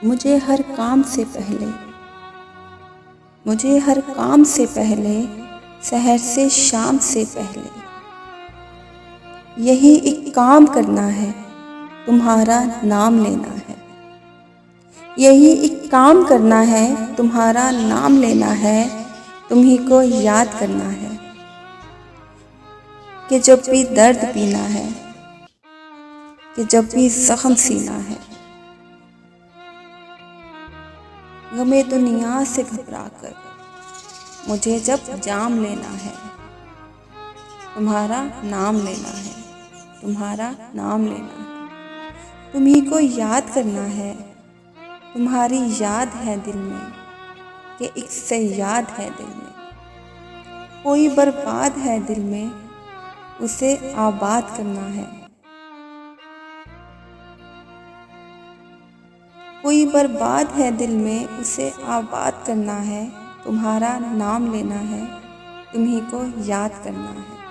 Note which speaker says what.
Speaker 1: मुझे हर काम से पहले मुझे हर काम से पहले सहर से शाम से पहले यही एक काम करना है, तुम्हारा नाम लेना है। यही एक काम करना है, तुम्हारा नाम लेना है, तुम्ही को याद करना है कि जब भी दर्द पीना है, कि जब भी जख्म सीना है, गमे दुनिया से घबराकर मुझे जब जाम लेना है, तुम्हारा नाम लेना है, तुम्हारा नाम लेना है। तुम्ही को याद करना है, तुम्हारी याद है दिल में कि एक से याद है दिल में। कोई बर्बाद है दिल में, उसे आबाद करना है। कोई बर्बाद है दिल में, उसे आबाद करना है। तुम्हारा नाम लेना है, तुम्ही को याद करना है।